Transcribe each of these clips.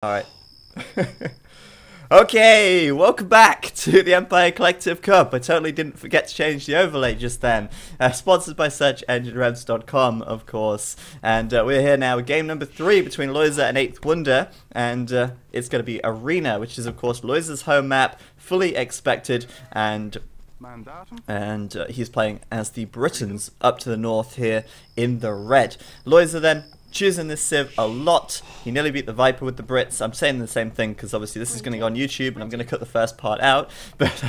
Alright. Okay, welcome back to the Empire Collective Cup. I totally didn't forget to change the overlay just then. Sponsored by SearchEngineRevs.com, of course. And we're here now with game number 3 between Lojza and 8th Wonder. And it's going to be Arena, which is, of course, Lojza's home map, fully expected. And he's playing as the Britons up to the north here in the red. Lojza then choosing this Civ a lot. He nearly beat the Viper with the Brits. I'm saying the same thing because obviously this is going to go on YouTube and I'm going to cut the first part out. But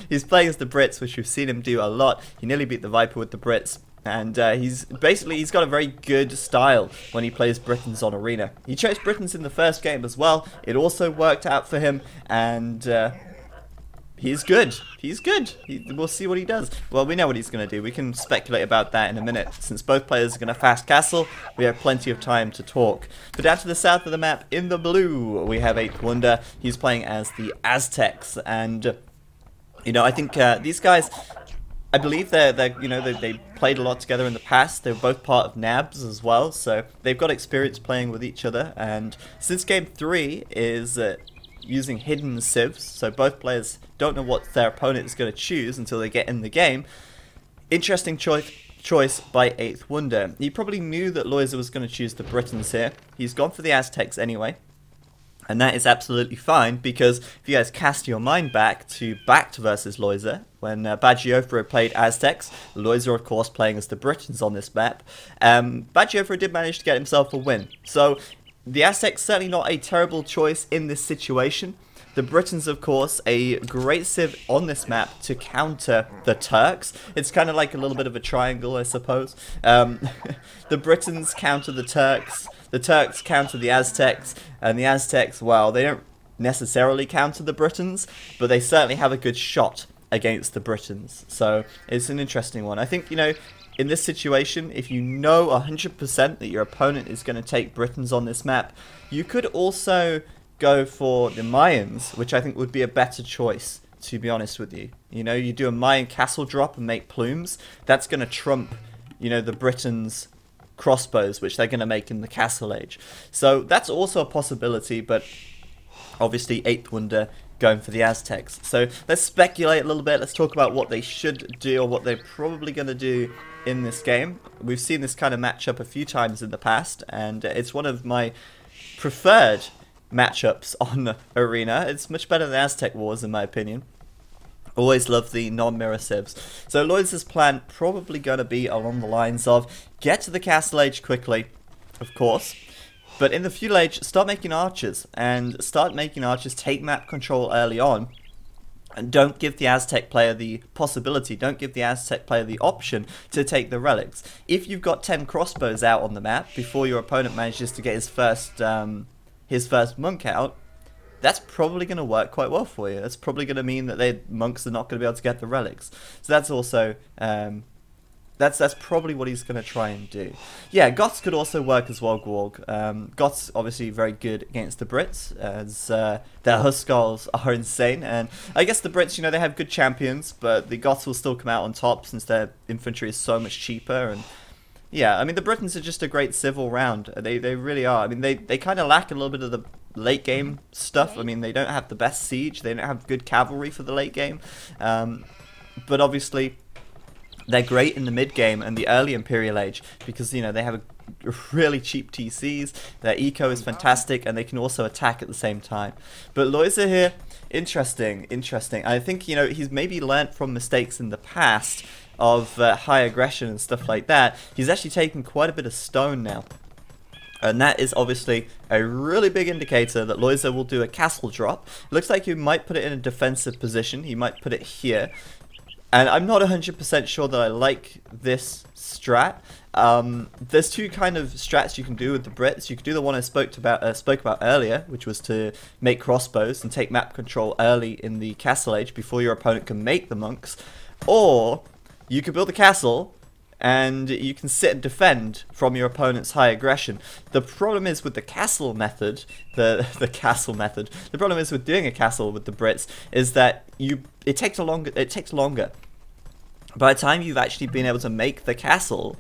he's playing as the Brits, which we've seen him do a lot. He nearly beat the Viper with the Brits. And he's got a very good style when he plays Britons on Arena. He chose Britons in the first game as well. It also worked out for him, and he's good. He's good. We'll see what he does. Well, we know what he's going to do. We can speculate about that in a minute. Since both players are going to fast castle, we have plenty of time to talk. But down to the south of the map, in the blue, we have 8th Wonder. He's playing as the Aztecs. And, you know, I think these guys, I believe they played a lot together in the past. They were both part of NABs as well. So they've got experience playing with each other. And since game 3 is using hidden civs, so both players don't know what their opponent is going to choose until they get in the game. Interesting choice by 8th Wonder. He probably knew that Lojza was going to choose the Britons here. He's gone for the Aztecs anyway. And that is absolutely fine, because if you guys cast your mind back to versus Lojza, when Bagiofro played Aztecs, Lojza of course playing as the Britons on this map, Bagiofro did manage to get himself a win. So the Aztecs certainly not a terrible choice in this situation. The Britons, of course, a great civ on this map to counter the Turks. It's kind of like a little bit of a triangle, I suppose. The Britons counter the Turks counter the Aztecs, and the Aztecs, well, they don't necessarily counter the Britons, but they certainly have a good shot against the Britons. So it's an interesting one. I think, you know, in this situation, if you know 100% that your opponent is going to take Britons on this map, you could also go for the Mayans, which I think would be a better choice, to be honest with you. You know, you do a Mayan castle drop and make plumes. That's going to trump, you know, the Britons' crossbows, which they're going to make in the Castle Age. So that's also a possibility, but obviously 8th Wonder going for the Aztecs. So let's speculate a little bit. Let's talk about what they should do, or what they're probably going to do in this game. We've seen this kind of matchup a few times in the past, and it's one of my preferred matchups on Arena. It's much better than Aztec Wars in my opinion. Always love the non-mirror civs. So Lojza's plan probably going to be along the lines of get to the Castle Age quickly, of course, but in the feudal age start making archers, and start making archers, take map control early on. And don't give the Aztec player the possibility, don't give the Aztec player the option to take the relics. If you've got 10 crossbows out on the map before your opponent manages to get his first monk out, that's probably going to work quite well for you. That's probably going to mean that monks are not going to be able to get the relics. So that's also that's probably what he's going to try and do. Yeah, Goths could also work as well, Gworg. Goths obviously very good against the Brits, as their Huskars are insane. And I guess the Brits, you know, they have good champions, but the Goths will still come out on top since their infantry is so much cheaper. And yeah, I mean, the Britons are just a great civil round. They really are. I mean, they kind of lack a little bit of the late game stuff. I mean, they don't have the best siege. They don't have good cavalry for the late game. But obviously, they're great in the mid game and the early Imperial Age because, you know, they have a really cheap TCs. Their eco is fantastic, and they can also attack at the same time. But Lojza here, interesting. I think, you know, he's maybe learnt from mistakes in the past of high aggression and stuff like that. He's actually taken quite a bit of stone now. And that is obviously a really big indicator that Lojza will do a castle drop. It looks like he might put it in a defensive position. He might put it here. And I'm not 100% sure that I like this strat. There's two kind of strats you can do with the Brits. You could do the one I spoke about earlier, which was to make crossbows and take map control early in the Castle Age before your opponent can make the monks. Or you could build a castle and you can sit and defend from your opponent's high aggression. The problem is with the castle method, the problem is with doing a castle with the Brits is that it takes longer. By the time you've actually been able to make the castle,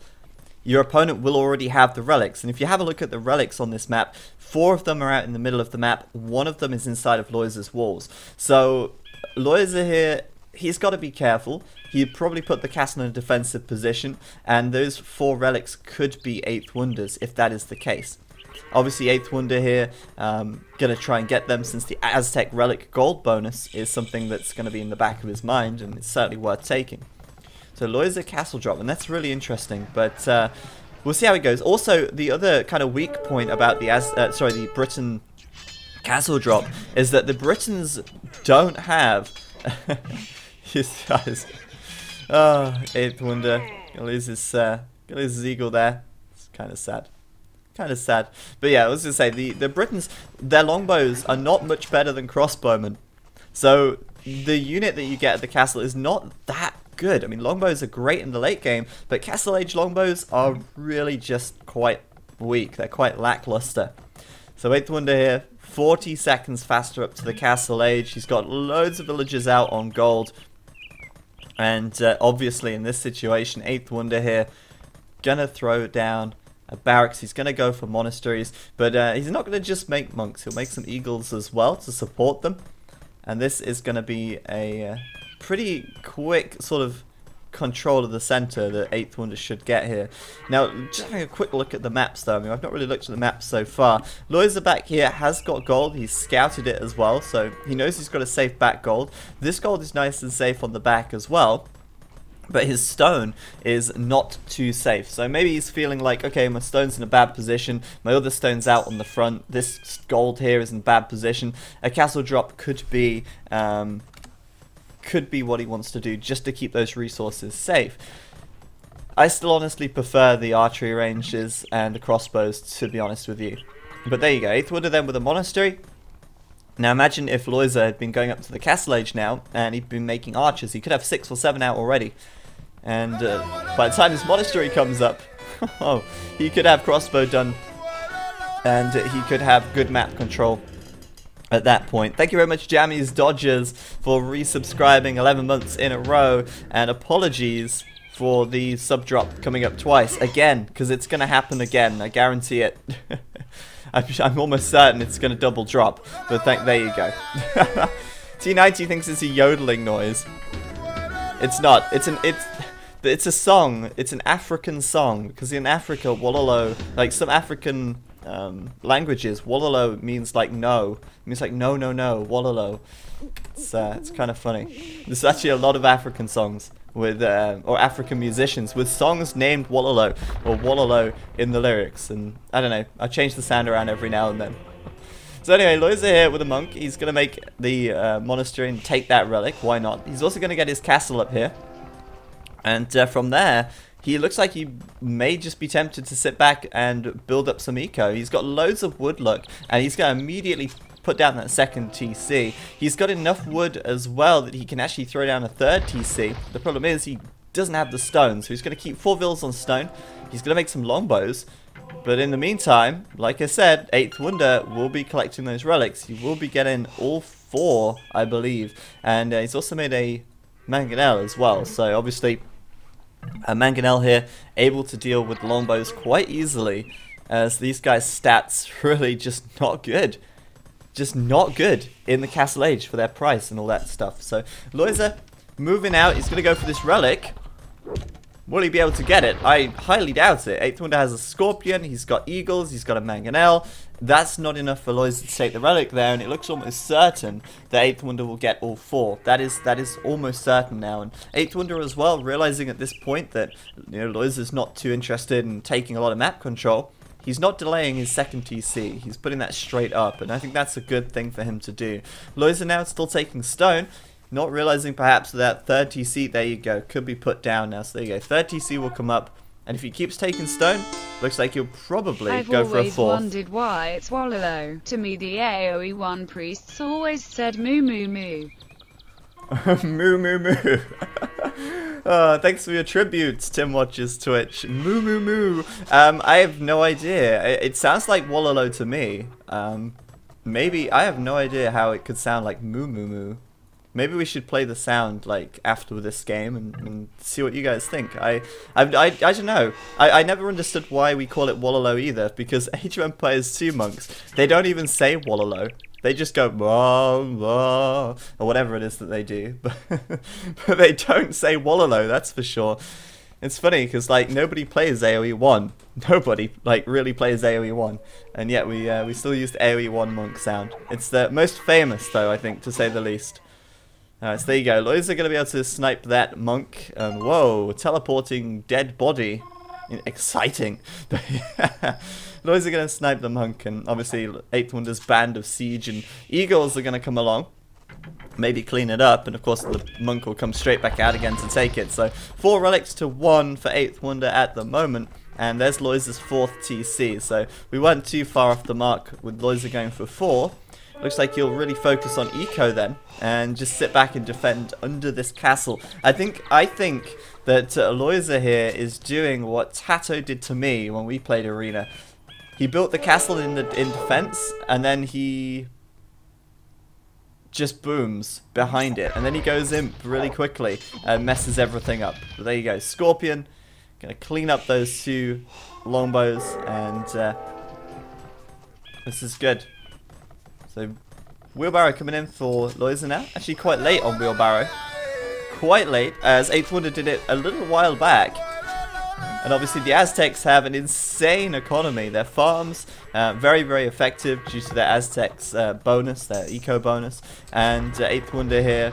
your opponent will already have the relics. And if you have a look at the relics on this map, 4 of them are out in the middle of the map, 1 of them is inside of Lojza's walls. So Lojza here, he's got to be careful. He'd probably put the castle in a defensive position, and those 4 relics could be 8th Wonders if that is the case. Obviously 8th Wonder here, gonna try and get them, since the Aztec relic gold bonus is something that's gonna be in the back of his mind, and it's certainly worth taking. So Lojza castle drop, and that's really interesting, but we'll see how it goes. Also, the other kind of weak point about the Britain castle drop is that the Britons don't have his guys. Oh, 8th Wonder gonna lose his eagle there. It's kind of sad. Kind of sad. But yeah, I was going to say, the Britons, their longbows are not much better than crossbowmen. So the unit that you get at the castle is not that good. I mean, longbows are great in the late game, but castle age longbows are really just quite weak. They're quite lackluster. So 8th Wonder here, 40 seconds faster up to the castle age. He's got loads of villagers out on gold. And obviously in this situation, 8th Wonder here, gonna throw down barracks. He's going to go for monasteries, but he's not going to just make monks. He'll make some eagles as well to support them, and this is going to be a pretty quick sort of control of the center that 8th Wonder should get here. Now, just having a quick look at the maps though. I mean, I've not really looked at the maps so far. Lojza back here has got gold. He's scouted it as well, so he knows he's got a safe back gold. This gold is nice and safe on the back as well. But his stone is not too safe. So maybe he's feeling like, okay, my stone's in a bad position. My other stone's out on the front. This gold here is in bad position. A castle drop could be what he wants to do just to keep those resources safe. I still honestly prefer the archery ranges and the crossbows, to be honest with you. But there you go. 8th Wonder then with a monastery. Now imagine if Lojza had been going up to the castle age now, and he'd been making archers. He could have 6 or 7 out already. And by the time his monastery comes up, oh, he could have crossbow done. And he could have good map control at that point. Thank you very much, Jammy's Dodgers, for resubscribing 11 months in a row. And apologies for the sub drop coming up twice. Again, because it's going to happen again. I guarantee it. I'm almost certain it's going to double drop, but there you go. T90 thinks it's a yodeling noise. It's not. It's a song. It's an African song, because in Africa, wololo, like some African languages, wololo means like no. It means like no, no, no, wololo. It's kind of funny. There's actually a lot of African songs with or African musicians with songs named Wololo or Wololo in the lyrics, and I don't know, I change the sound around every now and then. So anyway, Lojza here with a monk. He's gonna make the monastery and take that relic. Why not? He's also gonna get his castle up here, and from there he looks like he may just be tempted to sit back and build up some eco. He's got loads of wood luck, and he's gonna immediately put down that second TC. He's got enough wood as well that he can actually throw down a third TC. The problem is he doesn't have the stone, so he's going to keep 4 villas on stone. He's going to make some longbows, but in the meantime, like I said, 8th Wonder will be collecting those relics. He will be getting all 4, I believe, and he's also made a mangonel as well. So obviously, a mangonel here able to deal with longbows quite easily, as these guys' stats really just not good. Just not good in the castle age for their price and all that stuff. So Lojza moving out. He's going to go for this relic. Will he be able to get it? I highly doubt it. 8th Wonder has a scorpion. He's got eagles. He's got a mangonel. That's not enough for Lojza to take the relic there, and it looks almost certain that 8th Wonder will get all 4. That is almost certain now. And 8th Wonder as well, realizing at this point that Lojza's not too interested in taking a lot of map control. He's not delaying his second TC. He's putting that straight up, and I think that's a good thing for him to do. Lojza now still taking stone, not realizing perhaps that third TC, there you go, could be put down now. So there you go, third TC will come up, and if he keeps taking stone, looks like he'll probably go for a 4th. I've always wondered why it's Wololo. To me, the AoE 1 priests always said moo moo moo. Moo moo moo. Thanks for your tributes, Tim watches Twitch. Moo moo moo. I have no idea. It sounds like Wololo to me. Maybe I have no idea how it could sound like moo moo moo. Maybe we should play the sound like after this game and see what you guys think. I don't know. I never understood why we call it Wololo either, because Age of Empires 2 monks, they don't even say Wololo. They just go blah, blah, or whatever it is that they do, but they don't say Wololo, that's for sure. It's funny because like nobody plays AoE 1. Nobody like really plays AoE 1, and yet we still use the AoE 1 monk sound. It's the most famous though, I think, to say the least. Alright, so there you go. Lojza are going to be able to snipe that monk, and whoa, teleporting dead body. Exciting. Lojza are going to snipe the monk, and obviously 8th Wonder's band of siege and eagles are going to come along. Maybe clean it up, and of course the monk will come straight back out again to take it. So 4 relics to 1 for 8th Wonder at the moment, and there's Lojza's 4th TC. So we weren't too far off the mark with Lojza going for 4. Looks like you'll really focus on eco then, and just sit back and defend under this castle. I think that Lojza here is doing what Tato did to me when we played Arena. He built the castle in defense, and then he just booms behind it, and then he goes imp really quickly and messes everything up. But there you go, Scorpion gonna clean up those 2 longbows, and this is good. So Wheelbarrow coming in for Lojza now. Actually quite late on Wheelbarrow. Quite late, as 8th Wonder did it a little while back. And obviously the Aztecs have an insane economy. Their farms, very, very effective due to their Aztecs bonus, their eco bonus. And 8th Wonder here,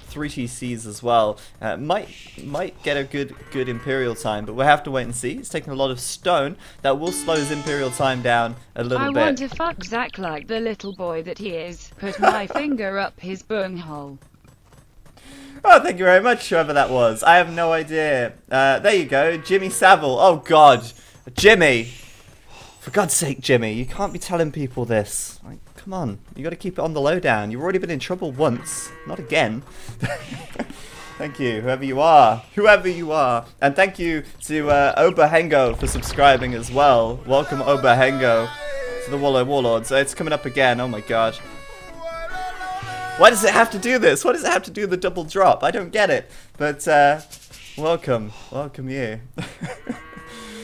3 TCs as well. Might get a good Imperial time, but we'll have to wait and see. It's taking a lot of stone. That will slow his Imperial time down a little bit. I want to fuck Zach like the little boy that he is. Put my finger up his bunghole. Oh, thank you very much, whoever that was. I have no idea. There you go, Jimmy Savile. Oh, God. Jimmy. For God's sake, Jimmy, you can't be telling people this. Like, come on. You got to keep it on the lowdown. You've already been in trouble once. Not again. Thank you, whoever you are. Whoever you are. And thank you to Oberhengo for subscribing as well. Welcome, Oberhengo, to the Wallow Warlords. It's coming up again. Oh, my God. Why does it have to do this? Why does it have to do the double drop? I don't get it. But, welcome. Welcome you.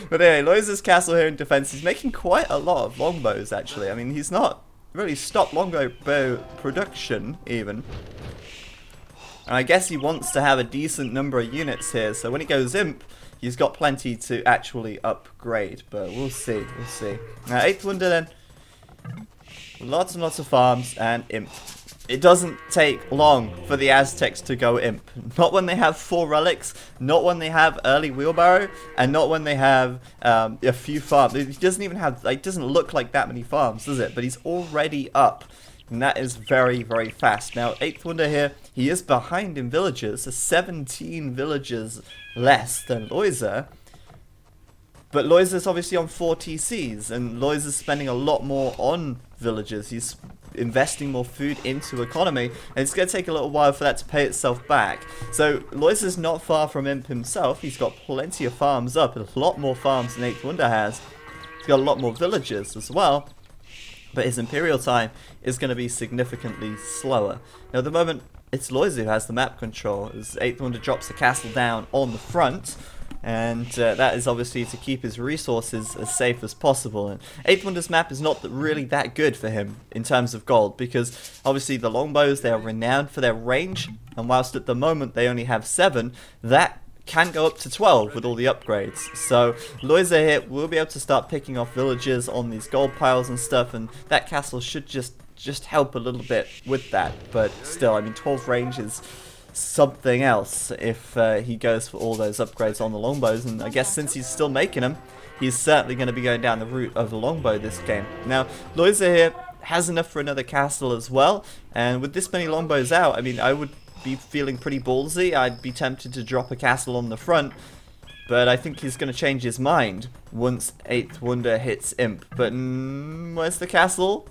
But anyway, Lojza's castle here in defense. He's making quite a lot of longbows, actually. I mean, he's not really stopped longbow production, even. And I guess he wants to have a decent number of units here. So when he goes imp, he's got plenty to actually upgrade. But we'll see. We'll see. Now, 8th Wonder then. Lots and lots of farms and imp. It doesn't take long for the Aztecs to go imp. Not when they have 4 relics, not when they have early wheelbarrow, and not when they have a few farms. It doesn't even have, like, doesn't look like that many farms, does it? But he's already up, and that is very, very fast. Now, 8th Wonder here, he is behind in villagers, so 17 villagers less than Lojza. But Lojza's obviously on 4 TCs, and Lojza's spending a lot more on villagers. He's investing more food into economy, and it's going to take a little while for that to pay itself back. So Lojza's not far from imp himself. He's got plenty of farms up, a lot more farms than 8th Wonder has. He's got a lot more villagers as well, but his Imperial time is going to be significantly slower. Now at the moment, it's Lojza who has the map control, as 8th Wonder drops the castle down on the front. And that is obviously to keep his resources as safe as possible. And 8th Wonder's map is not really that good for him in terms of gold, because obviously the longbows, they are renowned for their range, and whilst at the moment they only have 7, that can go up to 12 with all the upgrades. So Lojza here will be able to start picking off villagers on these gold piles and stuff, and that castle should just help a little bit with that. But still, I mean, 12 range is something else if he goes for all those upgrades on the longbows, and I guess since he's still making them, he's certainly going to be going down the route of the longbow this game. Now, Lojza here has enough for another castle as well, and with this many longbows out, I mean, I would be feeling pretty ballsy. I'd be tempted to drop a castle on the front, but I think he's going to change his mind once 8th Wonder hits imp. But where's the castle?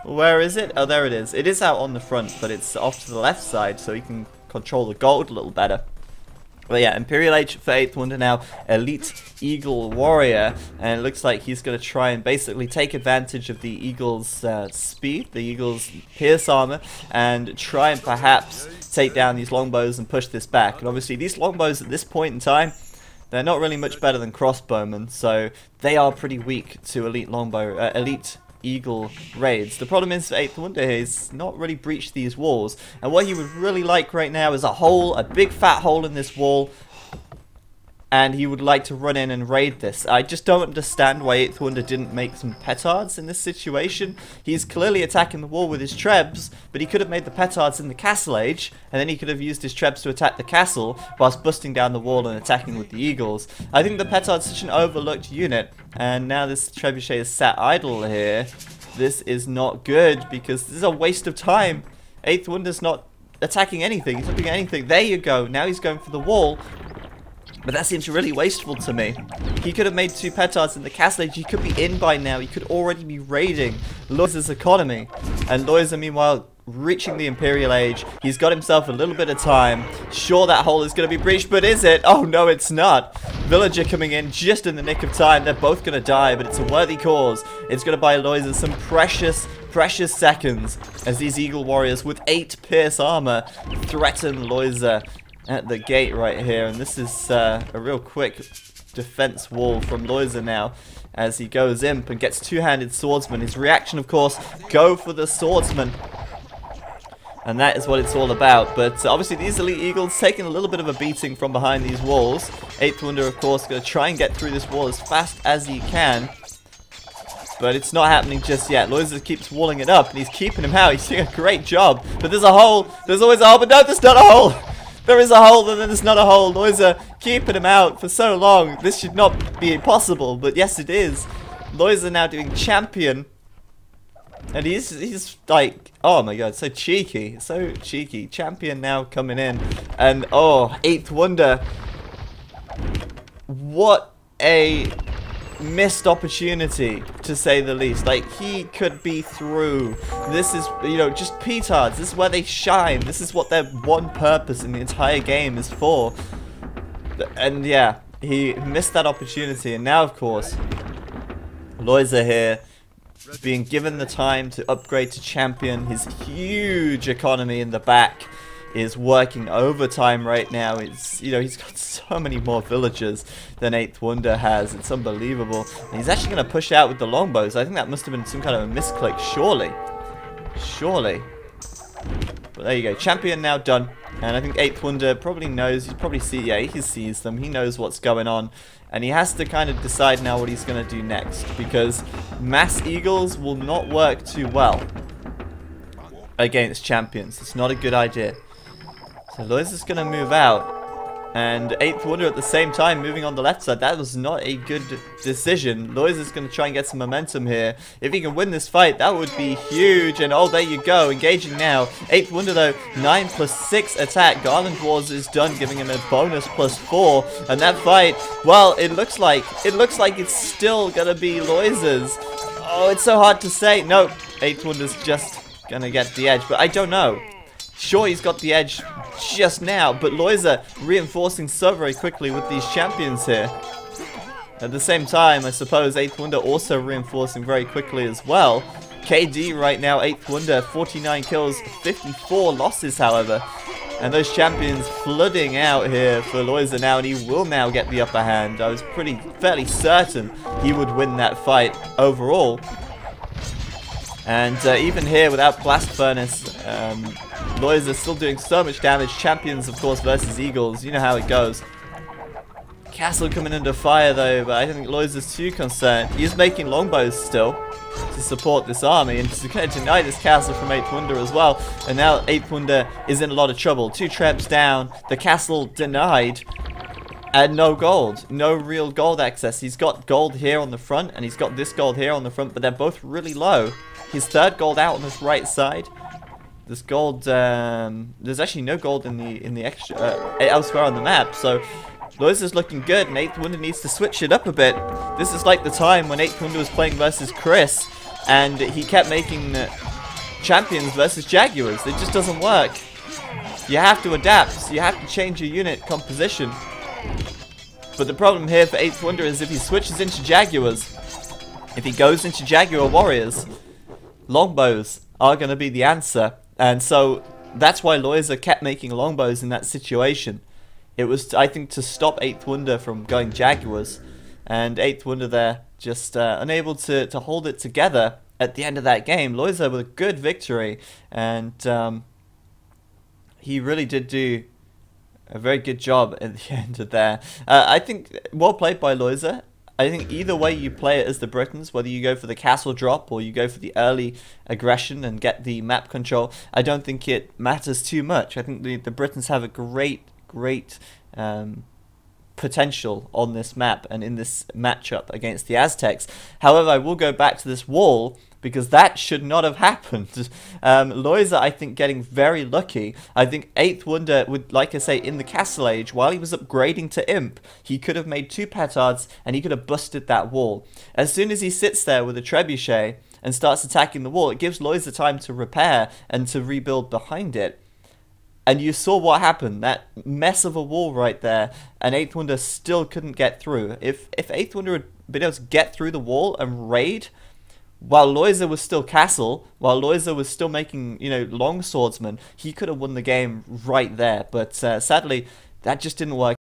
Where is it? Oh, there it is. It is out on the front, but it's off to the left side, so he can control the gold a little better. But yeah, Imperial Age for 8th Wonder now, Elite Eagle Warrior, and it looks like he's going to try and basically take advantage of the Eagle's speed, the Eagle's pierce armor, and try and perhaps take down these longbows and push this back. And obviously these longbows at this point in time, they're not really much better than crossbowmen, so they are pretty weak to Elite Eagle raids. The problem is for 8th Wonder here, he's not really breached these walls, and what he would really like right now is a hole, a big fat hole in this wall, and he would like to run in and raid this. I just don't understand why 8th Wonder didn't make some petards in this situation. He's clearly attacking the wall with his trebs, but he could have made the petards in the castle age, and then he could have used his trebs to attack the castle whilst busting down the wall and attacking with the eagles. I think the petard's such an overlooked unit, and now this trebuchet is sat idle here. This is not good, because this is a waste of time. 8th Wonder's not attacking anything, he's not doing anything. There you go, now he's going for the wall. But that seems really wasteful to me. He could have made 2 petards in the castle age. He could be in by now. He could already be raiding Lojza's economy. And Lojza, meanwhile, reaching the Imperial Age. He's got himself a little bit of time. Sure, that hole is going to be breached, but is it? Oh, no, it's not. Villager coming in just in the nick of time. They're both going to die, but it's a worthy cause. It's going to buy Lojza some precious seconds as these Eagle Warriors with 8 pierce armor threaten Lojza at the gate right here. And this is a real quick defense wall from Lojza now as he goes imp and gets two-handed swordsman. His reaction, of course, go for the swordsman, and that is what it's all about. But obviously these Elite Eagles taking a little bit of a beating from behind these walls. 8th Wonder, of course, going to try and get through this wall as fast as he can, but it's not happening just yet. Lojza keeps walling it up and he's keeping him out. He's doing a great job, but there's a hole. There's always a hole, but no, there's not a hole. There is a hole, and then there's not a hole. Lojza keeping him out for so long. This should not be impossible, but yes, it is. Lojza now doing champion, and he's like, oh my god, so cheeky, so cheeky. Champion now coming in, and oh, 8th Wonder. What a missed opportunity, to say the least. Like, he could be through. This is, you know, just petards. This is where they shine. This is what their one purpose in the entire game is for. And yeah, he missed that opportunity. And now, of course, Lojza here being given the time to upgrade to champion. His huge economy in the back is working overtime right now. It's, you know, he's got so many more villagers than 8th Wonder has. It's unbelievable. And he's actually going to push out with the longbows. I think that must have been some kind of a misclick, surely. Surely. But there you go. Champion now done. And I think 8th Wonder probably knows. He probably he sees them. He knows what's going on. And he has to kind of decide now what he's going to do next, because mass eagles will not work too well against champions. It's not a good idea. So Lojza's going to move out, and 8th Wonder at the same time moving on the left side. That was not a good decision. Lojza's going to try and get some momentum here. If he can win this fight, that would be huge. And oh, there you go, engaging now. 8th Wonder though, 9+6 attack. Garland Wars is done, giving him a bonus +4. And that fight, well, it looks like it's still going to be Lojza's. Oh, it's so hard to say. No, 8th Wonder's just going to get the edge, but I don't know. Sure, he's got the edge just now, but Lojza reinforcing so very quickly with these champions here. At the same time, I suppose 8th Wonder also reinforcing very quickly as well. KD right now, 8th Wonder, 49 kills, 54 losses, however. And those champions flooding out here for Lojza now, and he will now get the upper hand. I was fairly certain he would win that fight overall. And even here, without Blast Furnace, Lojza still doing so much damage. Champions, of course, versus Eagles. You know how it goes. Castle coming under fire, though, but I don't think Lojza's too concerned. He's making longbows still to support this army, and he's going to deny this castle from 8th Wonder as well. And now 8th Wonder is in a lot of trouble. 2 trebs down, the castle denied, and no gold. No real gold access. He's got gold here on the front, and he's got this gold here on the front, but they're both really low. His 3rd gold out on his right side. This gold, there's actually no gold in the extra elsewhere on the map. So Lojza's looking good, and 8th Wonder needs to switch it up a bit. This is like the time when 8th Wonder was playing versus Chris, and he kept making champions versus Jaguars. It just doesn't work. You have to adapt. So you have to change your unit composition. But the problem here for 8th Wonder is if he switches into Jaguars, if he goes into Jaguar Warriors, longbows are going to be the answer. And so that's why Lojza kept making longbows in that situation. It was, I think, to stop 8th Wonder from going Jaguars. And 8th Wonder there just unable to hold it together at the end of that game. Lojza with a good victory. And he really did do a very good job at the end of there. I think well played by Lojza. I think either way you play it as the Britons, whether you go for the castle drop or you go for the early aggression and get the map control, I don't think it matters too much. I think the Britons have a great potential on this map and in this matchup against the Aztecs. However, I will go back to this wall because that should not have happened. Lojza, I think, getting very lucky. I think 8th Wonder would, like I say, in the Castle Age, while he was upgrading to Imp, he could have made 2 petards and he could have busted that wall. As soon as he sits there with a trebuchet and starts attacking the wall, it gives Lojza time to repair and to rebuild behind it. And you saw what happened, that mess of a wall right there, and 8th Wonder still couldn't get through. If 8th Wonder had been able to get through the wall and raid, while Lojza was still castle, while Lojza was still making, you know, long swordsman, he could have won the game right there. But sadly, that just didn't work.